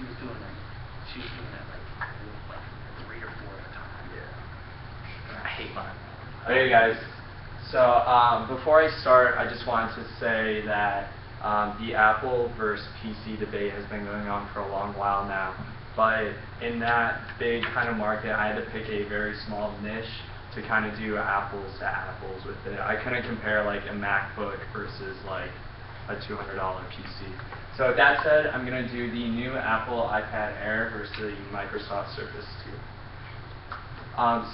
she was doing that like 3 or 4 at a time. Yeah. I hate mine. Okay, guys. So before I start, I just wanted to say that the Apple versus PC debate has been going on for a long while now. But in that big kind of market, I had to pick a very small niche to kind of do apples to apples with it. I couldn't compare like a MacBook versus like a $200 PC. So with that said, I'm going to do the new Apple iPad Air versus the Microsoft Surface 2.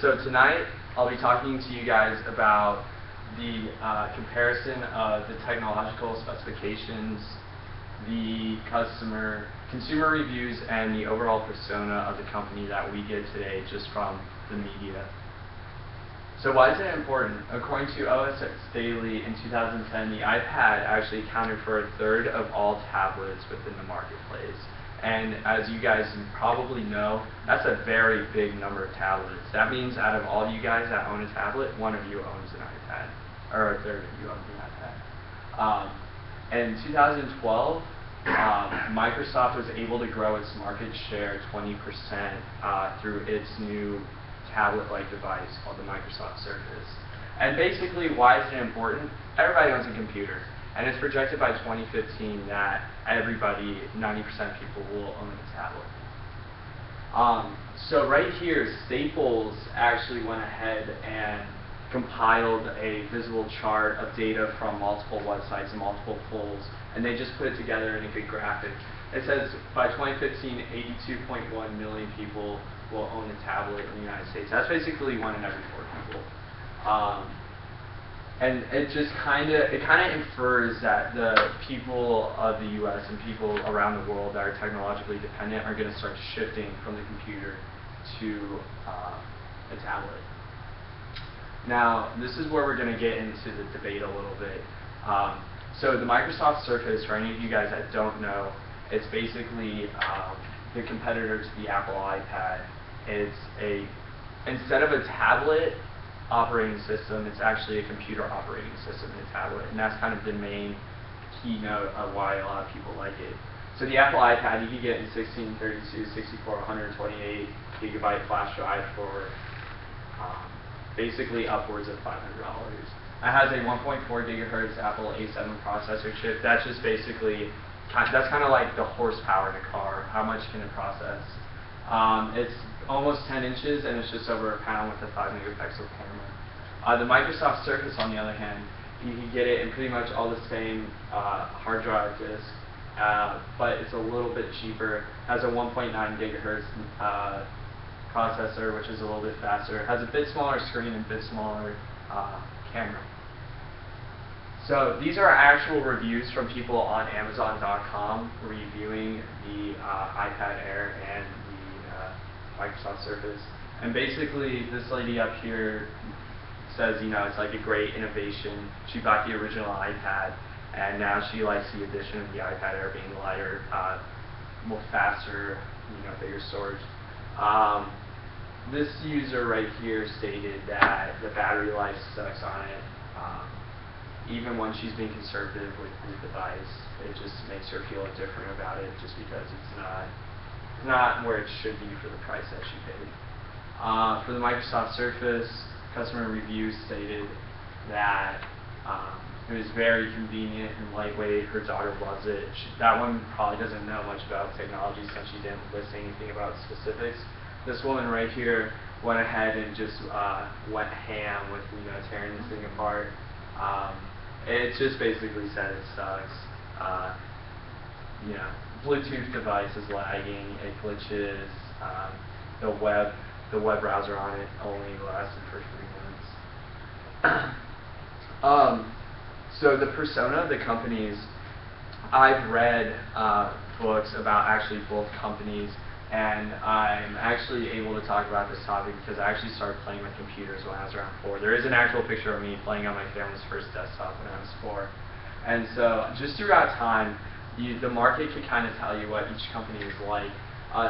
So tonight, I'll be talking to you guys about the comparison of the technological specifications, the consumer reviews, and the overall persona of the company that we get today just from the media. So why is it important? According to OS Daily in 2010, the iPad actually accounted for 1/3 of all tablets within the marketplace. And as you guys probably know, that's a very big number of tablets. That means out of all you guys that own a tablet, one of you owns an iPad, or 1/3 of you own an iPad. In 2012, Microsoft was able to grow its market share 20% through its new tablet-like device called the Microsoft Surface. And basically, why is it important? Everybody owns a computer. And it's projected by 2015 that everybody, 90% of people, will own a tablet. So right here, Staples actually went ahead and compiled a visual chart of data from multiple websites and multiple polls, and they just put it together in a good graphic. It says by 2015, 82.1 million people will own a tablet in the United States. That's basically 1 in every 4 people. And it just kind of infers that the people of the U.S. and people around the world that are technologically dependent are going to start shifting from the computer to a tablet. Now, this is where we're going to get into the debate a little bit. So the Microsoft Surface, for any of you guys that don't know, it's basically the competitor to the Apple iPad. Instead of a tablet operating system, it's actually a computer operating system in a tablet, and that's kind of the main keynote of why a lot of people like it. So the Apple iPad, you can get in 16, 32, 64, 128 gigabyte flash drive for basically upwards of $500. It has a 1.4 gigahertz Apple A7 processor chip. That's just basically, that's kind of like the horsepower in a car. How much can it process? It's almost 10 inches, and it's just over a pound with a 5 megapixel camera. The Microsoft Surface, on the other hand, you can get it in pretty much all the same hard drive disk, but it's a little bit cheaper. Has a 1.9 gigahertz processor, which is a little bit faster. It has a bit smaller screen and a bit smaller camera. So these are actual reviews from people on Amazon.com reviewing the iPad Air and the Microsoft Surface. And basically, this lady up here says, you know, it's like a great innovation. She bought the original iPad, and now she likes the addition of the iPad Air being lighter, more faster, you know, bigger storage. This user right here stated that the battery life sucks on it. Even when she's being conservative with the device, it just makes her feel different about it, just because it's not where it should be for the price that she paid. For the Microsoft Surface, customer reviews stated that it was very convenient and lightweight. Her daughter loves it. That one probably doesn't know much about technology since she didn't list anything about specifics. This woman right here went ahead and just went ham with, you know, tearing this thing apart. It just basically said it sucks. You know, Bluetooth device is lagging, it glitches, the web browser on it only lasted for 3 months. So the persona of the companies, I've read books about actually both companies, and I'm actually able to talk about this topic because I actually started playing with computers when I was around 4. There is an actual picture of me playing on my family's first desktop when I was 4. And so just throughout time, the market can kind of tell you what each company is like.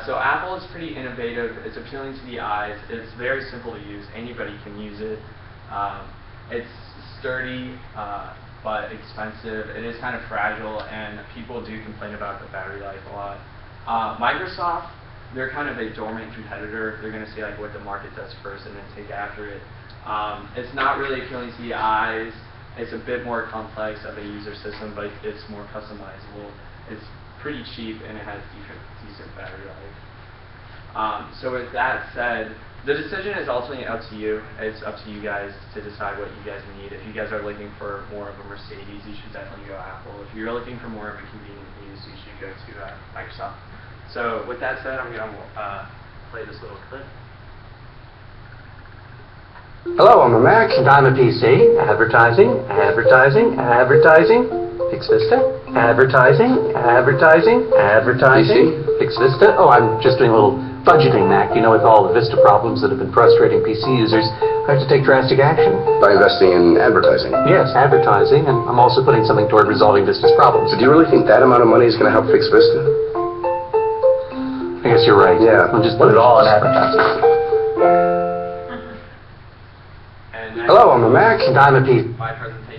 So Apple is pretty innovative. It's appealing to the eyes. It's very simple to use. Anybody can use it. It's sturdy, but expensive. It is kind of fragile, and people do complain about the battery life a lot. Microsoft, they're kind of a dormant competitor. They're going to see like what the market does first and then take after it. It's not really appealing to the eyes. It's a bit more complex of a user system, but it's more customizable. It's pretty cheap and it has decent battery life. So with that said, the decision is ultimately up to you. It's up to you guys to decide what you guys need. If you guys are looking for more of a Mercedes, you should definitely go Apple. If you're looking for more of a convenient use, you should go to Microsoft. So with that said, I'm going to play this little clip. Hello, I'm a Mac. And I'm a PC. Advertising, advertising, advertising. Fix Vista. Advertising, advertising, advertising. Fix Vista. Oh, I'm just doing a little budgeting, Mac. You know, with all the Vista problems that have been frustrating PC users, I have to take drastic action. By investing in advertising? Yes, advertising, and I'm also putting something toward resolving Vista's problems. So do you really think that amount of money is going to help fix Vista? I guess you're right. Yeah. We'll just put it all in advertising. And Hello, I'm a Mac. And I'm a PC. my presentation.